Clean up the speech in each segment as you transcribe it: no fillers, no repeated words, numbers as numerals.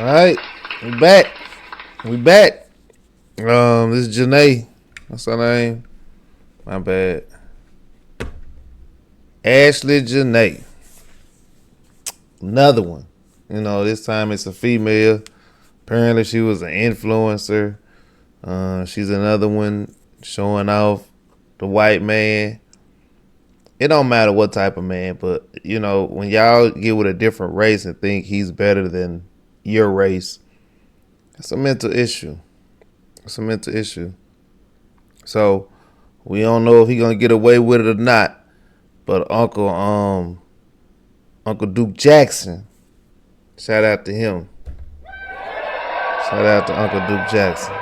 All right, we back. We back. This is Jenae. What's her name? My bad. Ashlee Jeanee. Another one. You know, this time it's a female. Apparently she was an influencer. She's another one showing off the white man. It don't matter what type of man, but you know, when y'all get with a different race and think he's better than your race, it's a mental issue. It's a mental issue. So we don't know if he's gonna get away with it or not. But Uncle Duke Jackson, shout out to him. Shout out to Uncle Duke Jackson.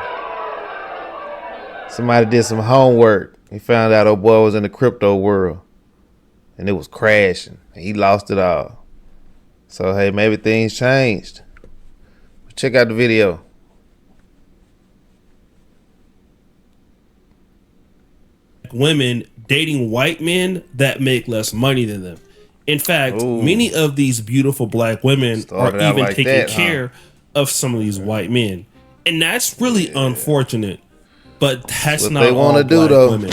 Somebody did some homework. He found out old boy was in the crypto world. And it was crashing. And he lost it all. So, hey, maybe things changed. Check out the video. Women dating white men that make less money than them. In fact, many of these beautiful black women are even like taking care of some of these white men. And that's really unfortunate. But that's what not they want to do, though. Women,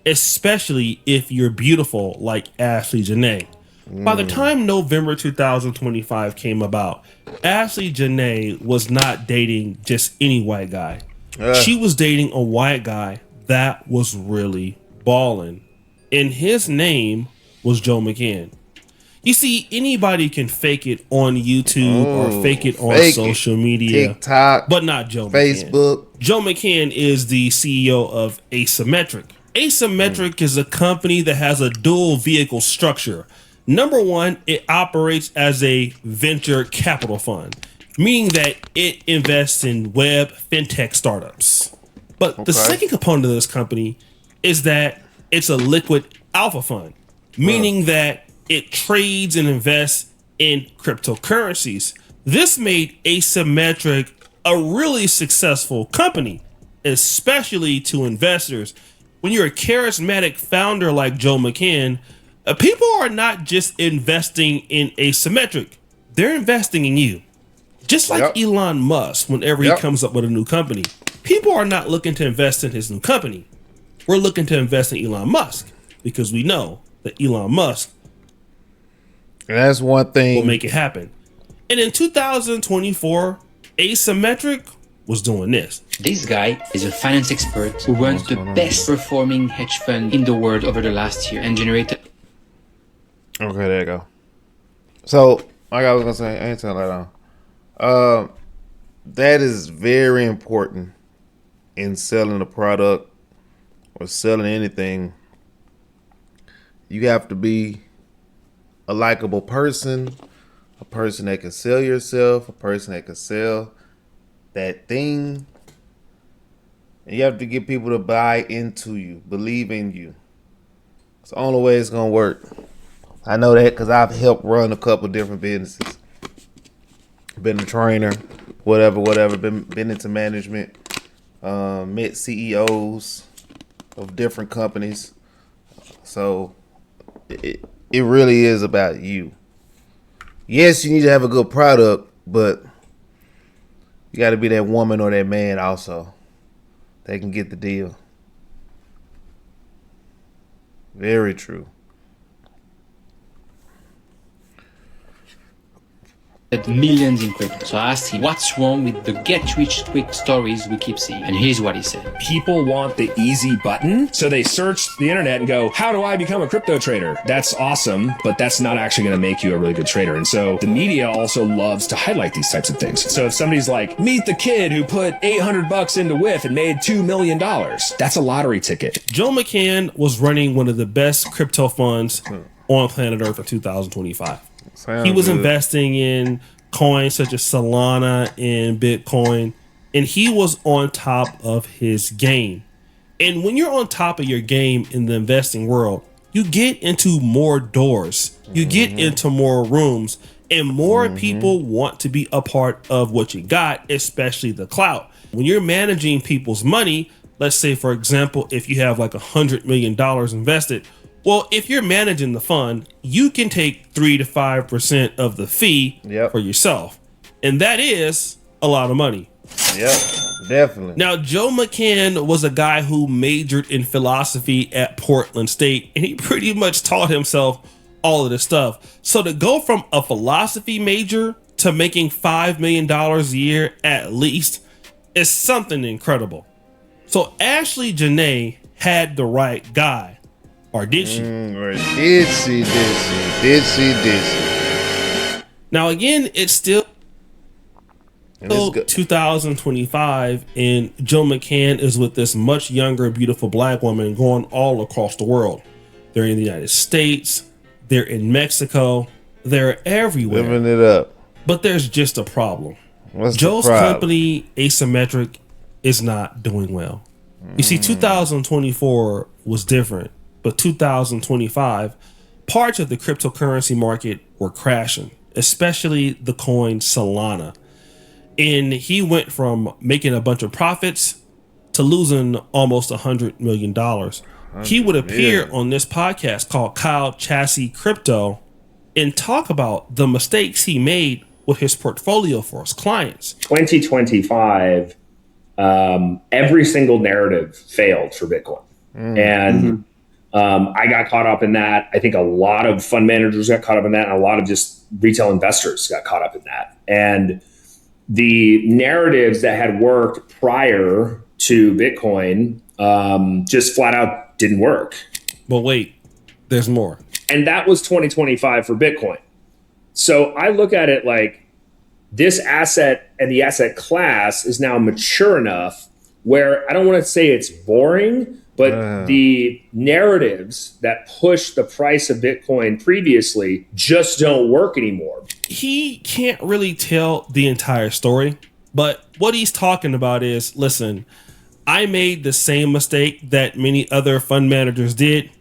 especially if you're beautiful like Ashlee Jeanee. By the time November 2025 came about, Ashlee Jeanee was not dating just any white guy. She was dating a white guy that was really balling. And his name was Joe McCann. You see, anybody can fake it on YouTube or fake it on social media, TikTok, but not Joe Facebook. McCann. Joe McCann is the CEO of Asymmetric. Asymmetric is a company that has a dual vehicle structure. Number one, it operates as a venture capital fund, meaning that it invests in web fintech startups. But the second component of this company is that it's a liquid alpha fund, meaning that it trades and invests in cryptocurrencies. This made Asymmetric a really successful company, especially to investors. When you're a charismatic founder like Joe McCann, people are not just investing in Asymmetric. They're investing in you. Just like Elon Musk, whenever he comes up with a new company, people are not looking to invest in his new company. We're looking to invest in Elon Musk because we know that Elon Musk that's one thing will make it happen. And in 2024, Asymmetric was doing this. This guy is a finance expert who runs the best performing hedge fund in the world over the last year and generated. Okay, there you go. So, like I was gonna say, I ain't telling that on. That is very important in selling a product or selling anything. You have to be a likable person, a person that can sell yourself, a person that can sell that thing. And you have to get people to buy into you, believe in you. It's the only way it's gonna work. I know that because I've helped run a couple different businesses. Been a trainer, whatever. Been into management. Met CEOs of different companies. So it really is about you. Yes, you need to have a good product, but you got to be that woman or that man also that can get the deal. Very true. Millions in crypto. So I asked him, what's wrong with the get-rich-quick stories we keep seeing? And here's what he said. People want the easy button, so they search the internet and go, how do I become a crypto trader? That's awesome, but that's not actually going to make you a really good trader. And so the media also loves to highlight these types of things. So if somebody's like, meet the kid who put $800 into WIF and made $2 million, that's a lottery ticket. Joe McCann was running one of the best crypto funds on planet Earth in 2025. He was investing in coins such as Solana and Bitcoin, and he was on top of his game. And when you're on top of your game in the investing world, you get into more doors, you get into more rooms, and more people want to be a part of what you got, especially the clout. When you're managing people's money, let's say, for example, if you have like $100 million invested, well, if you're managing the fund, you can take 3 to 5% of the fee for yourself. And that is a lot of money. Yep, definitely. Now, Joe McCann was a guy who majored in philosophy at Portland State, and he pretty much taught himself all of this stuff. So to go from a philosophy major to making $5 million a year at least is something incredible. So Ashlee Jeanee had the right guy, or did she? Or did she? Now again, it's still 2025, and Joe McCann is with this much younger, beautiful black woman going all across the world. They're in the United States, they're in Mexico, they're everywhere. Living it up. But there's just a problem. What's Joe's the problem? company, Asymmetric, is not doing well. You see, 2024 was different, but 2025, parts of the cryptocurrency market were crashing, especially the coin Solana. And he went from making a bunch of profits to losing almost $100 million. He would appear on this podcast called Kyle Chassis Crypto and talk about the mistakes he made with his portfolio for his clients. 2025, every single narrative failed for Bitcoin. And I got caught up in that. I think a lot of fund managers got caught up in that, and a lot of just retail investors got caught up in that. And the narratives that had worked prior to Bitcoin just flat out didn't work. But wait, there's more. And that was 2025 for Bitcoin. So I look at it like this asset and the asset class is now mature enough where I don't want to say it's boring, but the narratives that pushed the price of Bitcoin previously just don't work anymore. He can't really tell the entire story, but what he's talking about is, listen, I made the same mistake that many other fund managers did,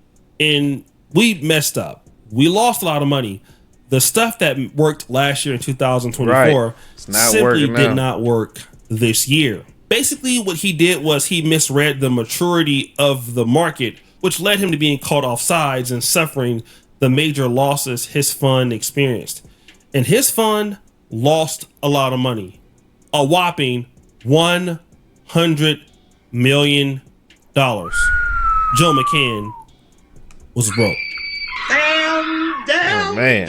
and we messed up. We lost a lot of money. The stuff that worked last year in 2024 simply did not work this year. Basically, what he did was he misread the maturity of the market, which led him to being caught off sides and suffering the major losses his fund experienced. And his fund lost a lot of money, a whopping $100 million. Joe McCann was broke. Man.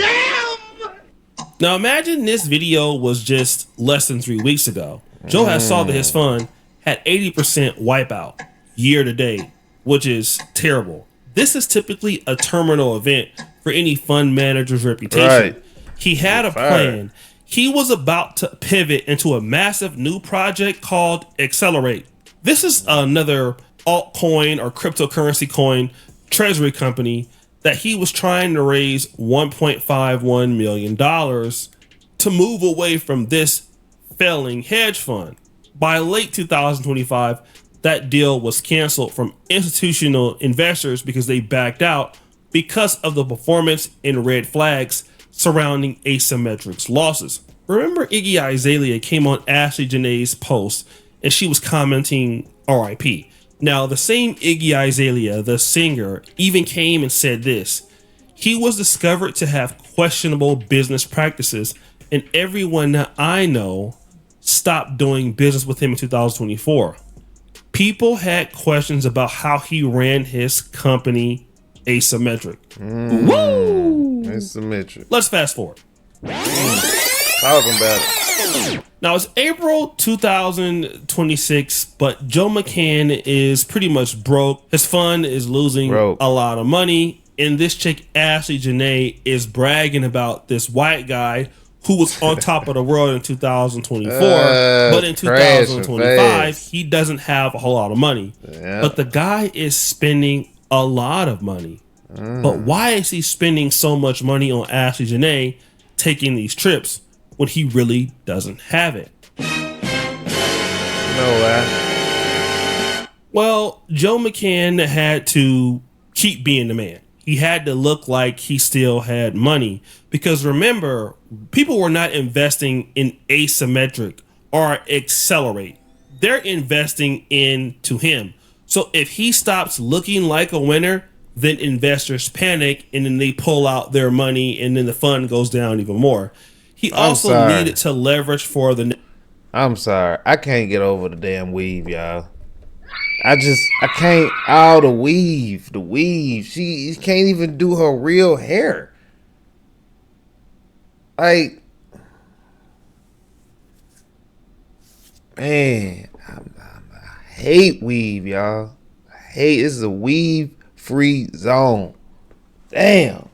Now imagine this video was just less than 3 weeks ago. Joe has saw that his fund had 80% wipeout year to date, which is terrible. This is typically a terminal event for any fund manager's reputation. Right. He had a plan. He was about to pivot into a massive new project called Accelerate. This is another altcoin or cryptocurrency coin treasury company that he was trying to raise $1.51 million to move away from this failing hedge fund. By late 2025, that deal was canceled from institutional investors because they backed out because of the performance and red flags surrounding Asymmetric's losses. Remember, Iggy Azalea came on Ashlee Jeanee's post and she was commenting RIP. Now, the same Iggy Azalea, the singer, even came and said this: he was discovered to have questionable business practices, and everyone that I know stopped doing business with him in 2024. People had questions about how he ran his company, Asymmetric. Woo! Asymmetric. Let's fast forward. Talking about it. Now it's April 2026, but Joe McCann is pretty much broke. His fund is losing a lot of money, and this chick Ashlee Jeanee is bragging about this white guy who was on top of the world in 2024, but in 2025 he doesn't have a whole lot of money. But the guy is spending a lot of money. But why is he spending so much money on Ashlee Jeanee taking these trips when he really doesn't have it? Well, Joe McCann had to keep being the man. He had to look like he still had money, because remember, people were not investing in Asymmetric or Accelerate. They're investing into him. So if he stops looking like a winner, then investors panic and then they pull out their money and then the fund goes down even more. He I'm also sorry. needed to leverage for the. I'm sorry. I can't get over the damn weave, y'all. I can't. Oh, the weave. The weave. She can't even do her real hair. Like, man, I hate weave, y'all. This is a weave free zone. Damn.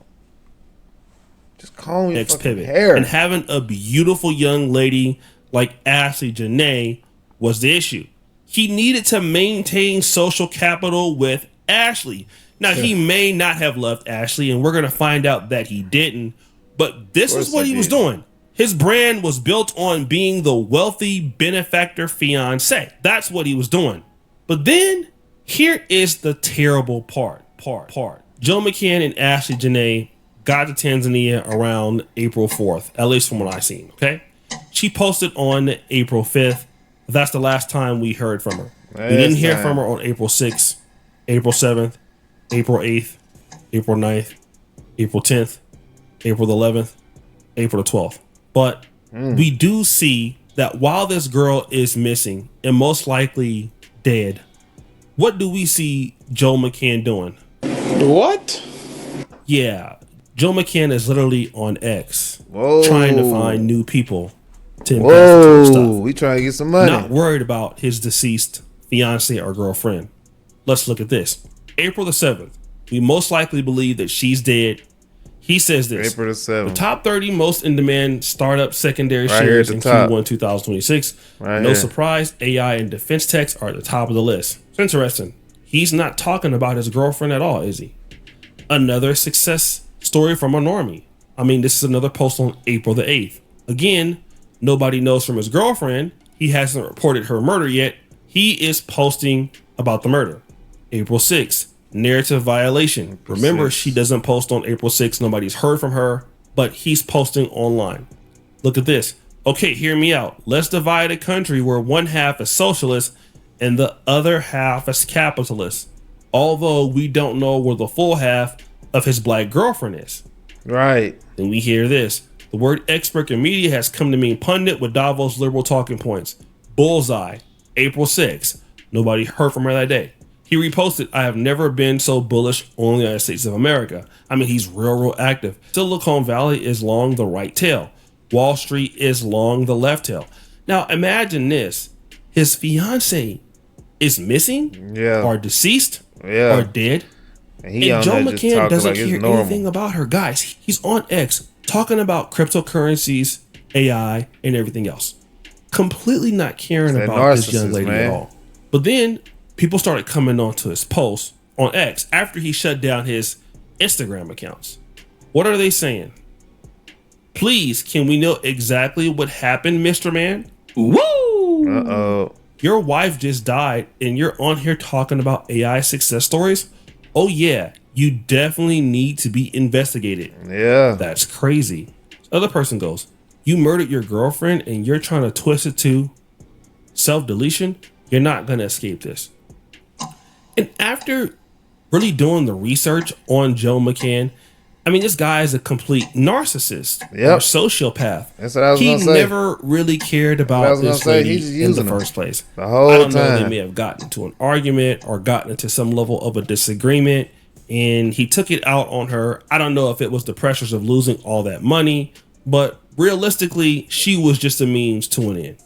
Just comb your next fucking pivot. hair. And having a beautiful young lady like Ashlee Jeanee was the issue. He needed to maintain social capital with Ashlee. Now, he may not have loved Ashlee, and we're going to find out that he didn't. But this is what he was doing. His brand was built on being the wealthy benefactor fiancé. That's what he was doing. But then, here is the terrible part. Joe McCann and Ashlee Jeanee got to Tanzania around April 4th, at least from what I seen, okay? She posted on April 5th. That's the last time we heard from her. We didn't hear from her on April 6th, April 7th, April 8th, April 9th, April 10th, April 11th, April 12th. But we do see that while this girl is missing and most likely dead, what do we see Joe McCann doing? What? Yeah, Joe McCann is literally on X, Whoa. trying to find new people to invest into stuff. We trying to get some money. Not worried about his deceased fiance or girlfriend. Let's look at this. April the 7th. We most likely believe that she's dead. He says this. April the 7th. The top 30 most in-demand startup secondary Right here at shares the in top. Q1 2026. Right No here. surprise, AI and defense techs are at the top of the list. It's interesting. He's not talking about his girlfriend at all, is he? Another success story from a normie. I mean, this is another post on April the 8th. Again, nobody knows from his girlfriend. He hasn't reported her murder yet. He is posting about the murder. April 6th, narrative violation. Remember, 6th. she doesn't post on April 6th. Nobody's heard from her, but he's posting online. Look at this. Okay, hear me out. Let's divide a country where one half is socialist and the other half is capitalist. Although we don't know where the full half of his black girlfriend is. Right. Then we hear this. The word expert in media has come to mean pundit with Davos liberal talking points. Bullseye, April 6th. Nobody heard from her that day. He reposted, I have never been so bullish on the United States of America. I mean, he's real active. Silicon Valley is long the right tail. Wall Street is long the left tail. Now, imagine this. His fiance is missing or deceased or dead. And And Joe McCann doesn't like care anything about her. Guys, he's on X talking about cryptocurrencies, AI, and everything else. Completely not caring That about this young narcissist, lady man. at all. But then people started coming onto his posts on X after he shut down his Instagram accounts. What are they saying? Please, can we know exactly what happened, Mr. Man? Woo! Uh-oh. Your wife just died and you're on here talking about AI success stories? Oh yeah, you definitely need to be investigated. Yeah. That's crazy. Other person goes, you murdered your girlfriend and you're trying to twist it to self-deletion? You're not going to escape this. And after really doing the research on Joe McCann, I mean, this guy is a complete narcissist or sociopath. That's what I was he gonna say. never really cared about this lady in the first place. The whole I don't know, time. they may have gotten into an argument or gotten into some level of a disagreement, and he took it out on her. I don't know if it was the pressures of losing all that money, but realistically, she was just a means to an end.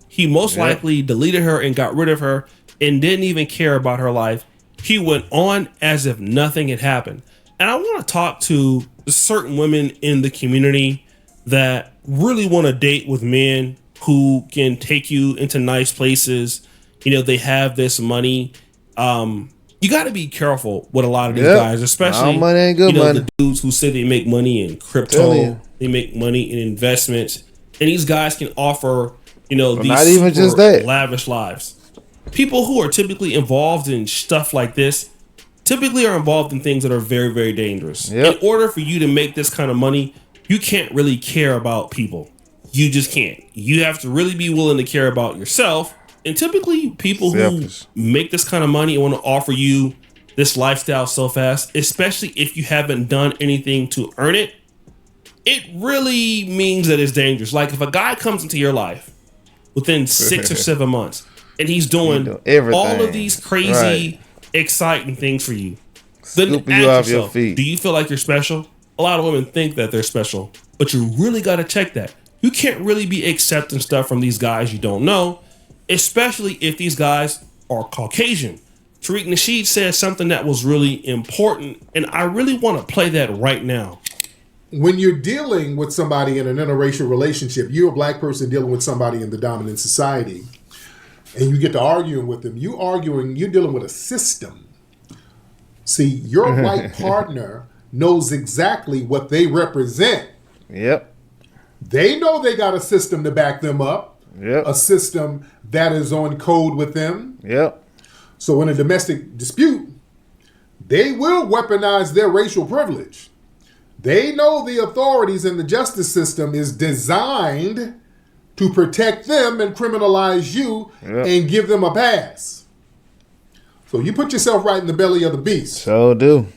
He most likely deleted her and got rid of her and didn't even care about her life. He went on as if nothing had happened. And I want to talk to certain women in the community that really want to date with men who can take you into nice places. You know, they have this money. You got to be careful with a lot of these guys, especially all money ain't good money. the dudes who say they make money in crypto, they make money in investments, and these guys can offer, these not even just that. lavish lives. People who are typically involved in stuff like this typically are involved in things that are very, very dangerous. In order for you to make this kind of money, you can't really care about people. You just can't. You have to really be willing to care about yourself. And typically people who make this kind of money and want to offer you this lifestyle so fast, especially if you haven't done anything to earn it, it really means that it's dangerous. Like if a guy comes into your life within 6 or 7 months and he's doing all of these crazy, exciting things for you, then Scooping ask you off yourself, your feet. do you feel like you're special? A lot of women think that they're special, but you really got to check that. You can't really be accepting stuff from these guys you don't know, especially if these guys are Caucasian. Tariq Nasheed said something that was really important, and I really want to play that right now. When you're dealing with somebody in an interracial relationship, you're a black person dealing with somebody in the dominant society, and you get to arguing with them. You're dealing with a system. See, your white partner knows exactly what they represent. Yep. They know they got a system to back them up. Yep. A system that is on code with them. Yep. So in a domestic dispute, they will weaponize their racial privilege. They know the authorities in the justice system is designed to protect them and criminalize you and give them a pass. So you put yourself right in the belly of the beast. So do.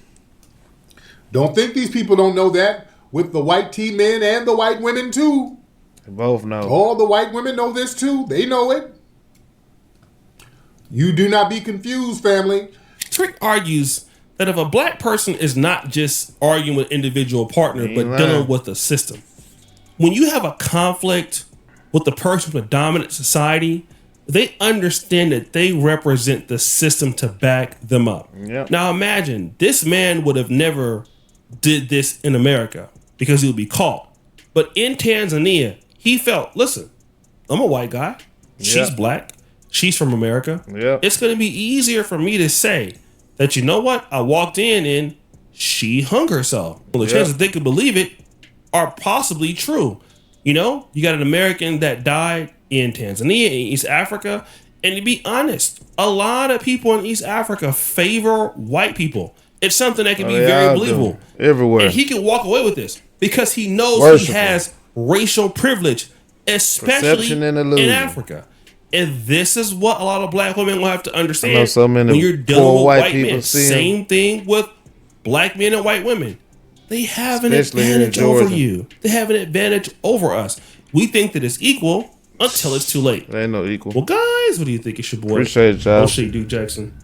Don't think these people don't know that. With the white T men and the white women too. They both know. All the white women know this too. They know it. You do not be confused, family. Trick argues that if a black person is not just arguing with individual partner, but dealing with the system, when you have a conflict with the person from a dominant society, they understand that they represent the system to back them up. Yep. Now imagine this man would have never did this in America because he would be caught. But in Tanzania, he felt, listen, I'm a white guy. She's black. She's from America. Yep. It's going to be easier for me to say that, you know what? I walked in and she hung herself. Well, the chances they could believe it are possibly true. You know, you got an American that died in Tanzania, in East Africa. And to be honest, a lot of people in East Africa favor white people. It's something that can be very believable. Everywhere. And he can walk away with this because he knows he has racial privilege, especially in Africa. And this is what a lot of black women will have to understand. I know so many when you're dealing with white people men. Same thing with black men and white women. They have an advantage over you. They have an advantage over us. We think that it's equal until it's too late. They ain't no equal. Well, guys, what do you think? It's your boy. Appreciate it, y'all. O'Shea Duke Jackson.